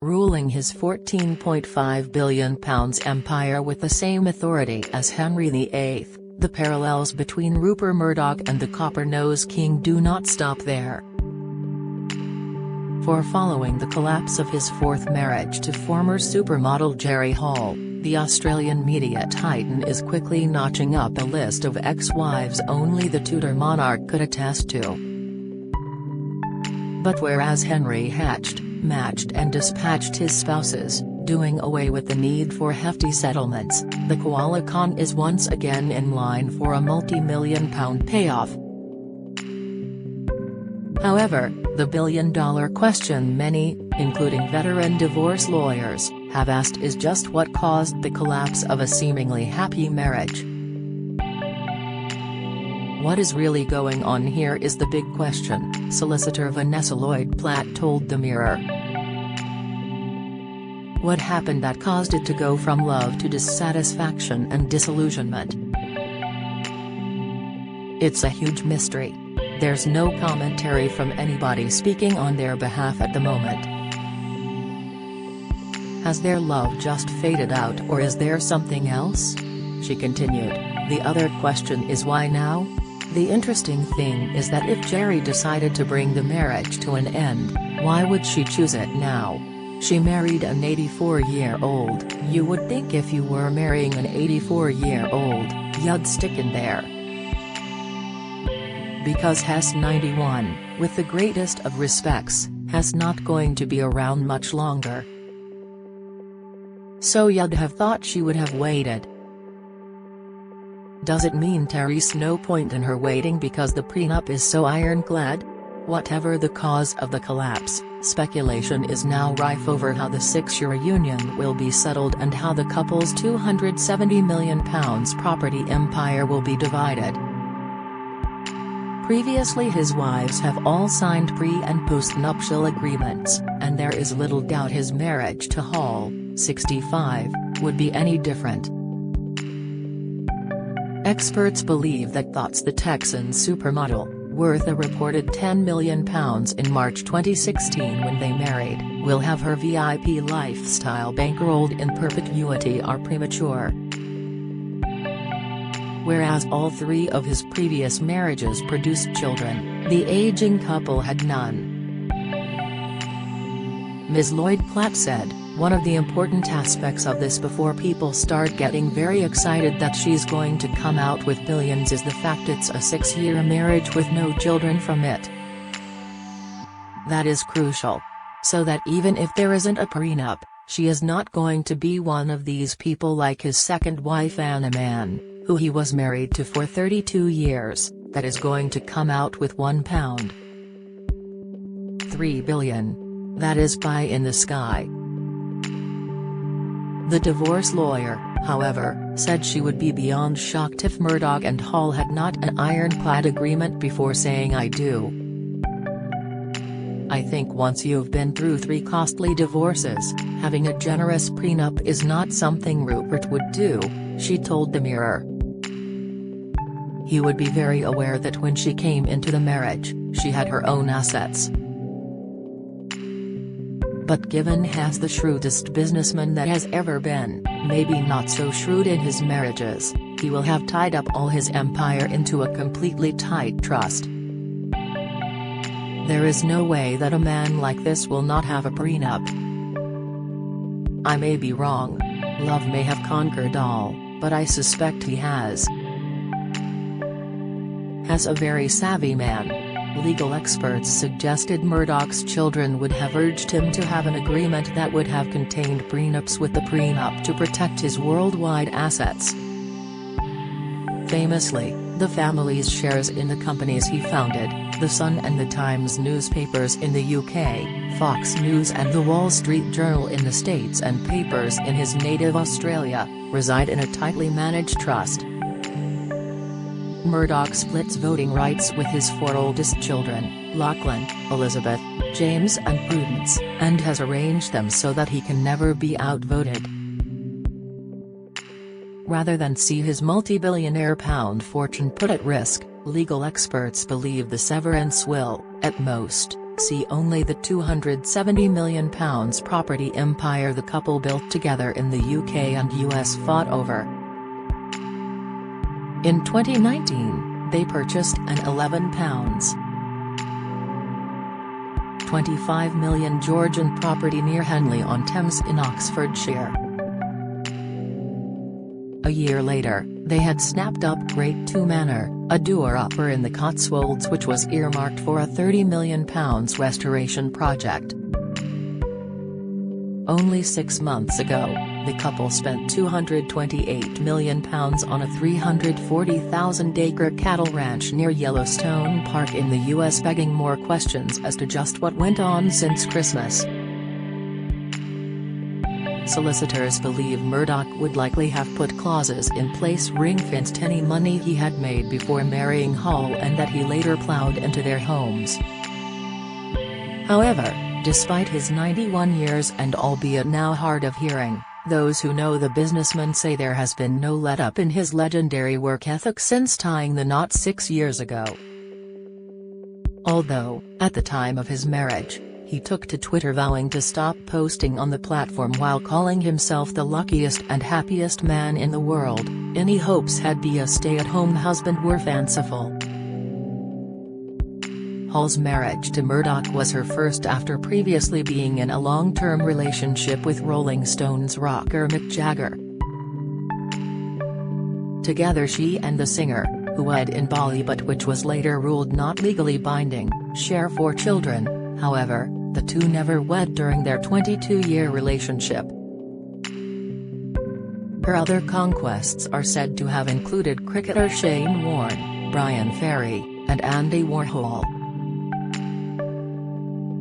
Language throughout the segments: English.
ruling his £14.5 billion empire with the same authority as Henry VIII. The parallels between Rupert Murdoch and the Copper-Nosed King do not stop there. For following the collapse of his fourth marriage to former supermodel Jerry Hall, the Australian media titan is quickly notching up a list of ex-wives only the Tudor monarch could attest to. But whereas Henry hatched, matched and dispatched his spouses, doing away with the need for hefty settlements, the Koala Khan is once again in line for a multi-million-pound payoff. However, the billion-dollar question many, including veteran divorce lawyers, have asked is just what caused the collapse of a seemingly happy marriage. What is really going on here is the big question, solicitor Vanessa Lloyd Platt told The Mirror. What happened that caused it to go from love to dissatisfaction and disillusionment? It's a huge mystery. There's no commentary from anybody speaking on their behalf at the moment. Has their love just faded out, or is there something else? She continued, the other question is why now? The interesting thing is that if Jerry decided to bring the marriage to an end, why would she choose it now? She married an 84-year-old. You would think if you were marrying an 84-year-old, you'd stick in there. Because Hess 91, with the greatest of respects, Hess not going to be around much longer. So you'd have thought she would have waited. Does it mean Terry's no point in her waiting because the prenup is so ironclad? Whatever the cause of the collapse, speculation is now rife over how the 6-year union will be settled and how the couple's £270 million property empire will be divided. Previously his wives have all signed pre- and post-nuptial agreements, and there is little doubt his marriage to Hall, 65, would be any different. Experts believe that the Texan supermodel, worth a reported £10 million in March 2016 when they married, will have her VIP lifestyle bankrolled in perpetuity or premature. Whereas all three of his previous marriages produced children, the aging couple had none. Ms. Lloyd Platt said, one of the important aspects of this before people start getting very excited that she's going to come out with billions is the fact it's a 6-year marriage with no children from it. That is crucial. So that even if there isn't a prenup, she is not going to be one of these people like his second wife Anna Mann, who he was married to for 32 years, that is going to come out with £1. $3 billion. That is pie in the sky. The divorce lawyer, however, said she would be beyond shocked if Murdoch and Hall had not an ironclad agreement before saying I do. I think once you've been through 3 costly divorces, having a generous prenup is not something Rupert would do, she told The Mirror. He would be very aware that when she came into the marriage, she had her own assets. But given Hess the shrewdest businessman that has ever been, maybe not so shrewd in his marriages, he will have tied up all his empire into a completely tight trust. There is no way that a man like this will not have a prenup. I may be wrong. Love may have conquered all, but I suspect he has. Hess a very savvy man. Legal experts suggested Murdoch's children would have urged him to have an agreement that would have contained prenups with the prenup to protect his worldwide assets. Famously, the family's shares in the companies he founded, The Sun and the Times newspapers in the UK, Fox News and the Wall Street Journal in the States and papers in his native Australia, reside in a tightly managed trust. Murdoch splits voting rights with his 4 oldest children, Lachlan, Elizabeth, James and Prudence, and has arranged them so that he can never be outvoted. Rather than see his multi-billionaire pound fortune put at risk, legal experts believe the severance will, at most, See only the £270 million property empire the couple built together in the UK and US fought over. In 2019, they purchased an £11.25 million Georgian property near Henley-on-Thames in Oxfordshire. A year later, they had snapped up Great Two Manor, a doer-upper in the Cotswolds which was earmarked for a £30 million restoration project. Only 6 months ago, the couple spent £228 million on a 340,000-acre cattle ranch near Yellowstone Park in the US, begging more questions as to just what went on since Christmas. Solicitors believe Murdoch would likely have put clauses in place ring-fenced any money he had made before marrying Hall and that he later plowed into their homes. However, despite his 91 years and albeit now hard of hearing, those who know the businessman say there has been no let-up in his legendary work ethic since tying the knot 6 years ago. Although, at the time of his marriage, he took to Twitter vowing to stop posting on the platform while calling himself the luckiest and happiest man in the world, any hopes he'd be a stay-at-home husband were fanciful. Hall's marriage to Murdoch was her first after previously being in a long-term relationship with Rolling Stones rocker Mick Jagger. Together she and the singer, who wed in Bali but which was later ruled not legally binding, share 4 children. However, the two never wed during their 22-year relationship. Her other conquests are said to have included cricketer Shane Warne, Brian Ferry, and Andy Warhol.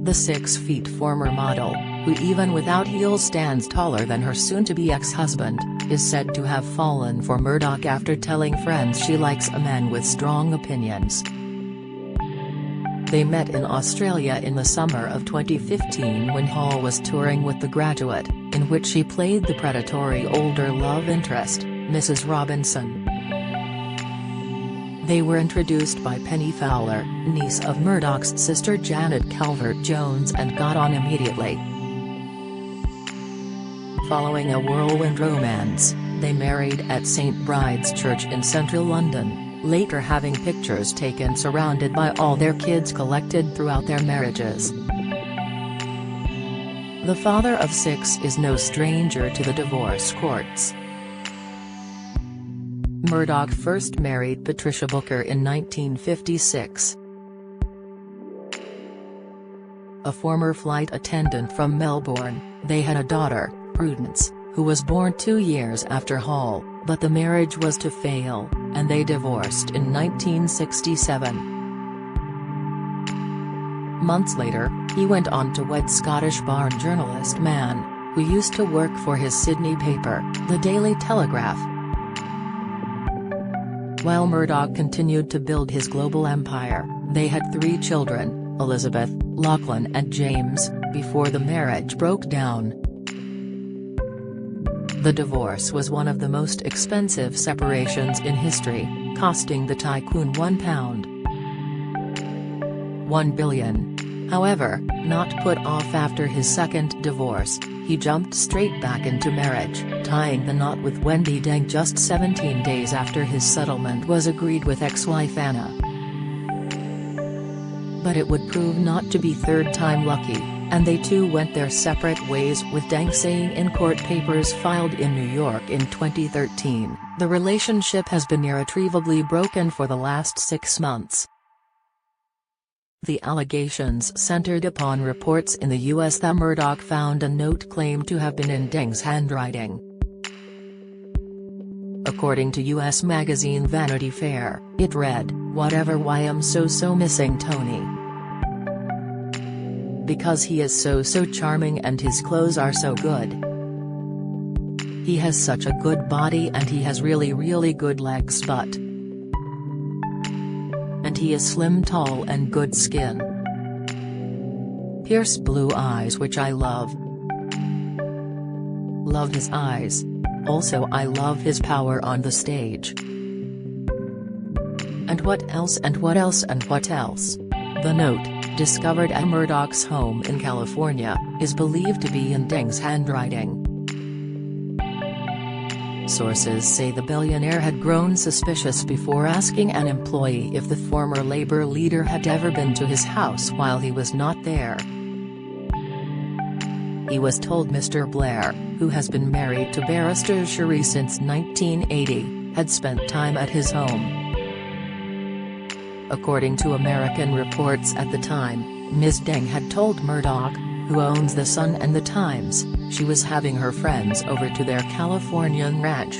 The 6-foot former model, who even without heels stands taller than her soon-to-be ex-husband, is said to have fallen for Murdoch after telling friends she likes a man with strong opinions. They met in Australia in the summer of 2015 when Hall was touring with The Graduate, in which she played the predatory older love interest, Mrs. Robinson. They were introduced by Penny Fowler, niece of Murdoch's sister Janet Calvert-Jones, and got on immediately. Following a whirlwind romance, they married at St Bride's Church in central London, later having pictures taken surrounded by all their kids collected throughout their marriages. The father of 6 is no stranger to the divorce courts. Murdoch first married Patricia Booker in 1956. A former flight attendant from Melbourne, they had a daughter, Prudence, who was born 2 years after Hall, but the marriage was to fail, and they divorced in 1967. Months later, he went on to wed Scottish barn journalist Man, who used to work for his Sydney paper, The Daily Telegraph. While Murdoch continued to build his global empire, they had 3 children, Elizabeth, Lachlan and James, before the marriage broke down. The divorce was one of the most expensive separations in history, costing the tycoon £1 billion. However, not put off after his second divorce, he jumped straight back into marriage, tying the knot with Wendy Deng just 17 days after his settlement was agreed with ex-wife Anna. But it would prove not to be third-time lucky, and they too went their separate ways, with Deng saying in court papers filed in New York in 2013, "The relationship has been irretrievably broken for the last 6 months." The allegations centered upon reports in the US that Murdoch found a note claimed to have been in Deng's handwriting. According to US magazine Vanity Fair, it read, "Whatever, why I'm so missing Tony. Because he is so charming and his clothes are so good. He has such a good body and he has really good legs, but. And he is slim, tall and good skin. Pierced blue eyes which I love. Love his eyes. Also I love his power on the stage. And what else and what else and what else?" The note, discovered at Murdoch's home in California, is believed to be in Deng's handwriting. Sources say the billionaire had grown suspicious before asking an employee if the former Labour leader had ever been to his house while he was not there. He was told Mr. Blair, who has been married to barrister Cherie since 1980, had spent time at his home. According to American reports at the time, Ms. Deng had told Murdoch, who owns The Sun and The Times, she was having her friends over to their Californian ranch.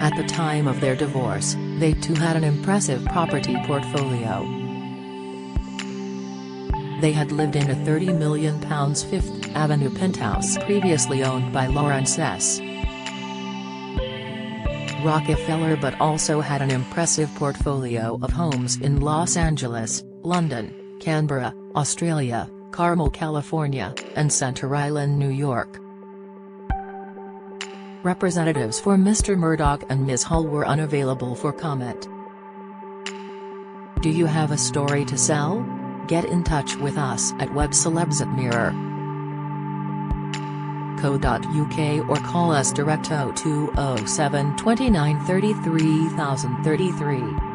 At the time of their divorce, they too had an impressive property portfolio. They had lived in a £30 million Fifth Avenue penthouse previously owned by Lawrence S. Rockefeller, but also had an impressive portfolio of homes in Los Angeles, London, Canberra, Australia, Carmel, California, and Center Island, New York. Representatives for Mr. Murdoch and Ms. Hull were unavailable for comment. Do you have a story to sell? Get in touch with us at webcelebs@mirror.co.uk or call us direct 0207 29 33 033.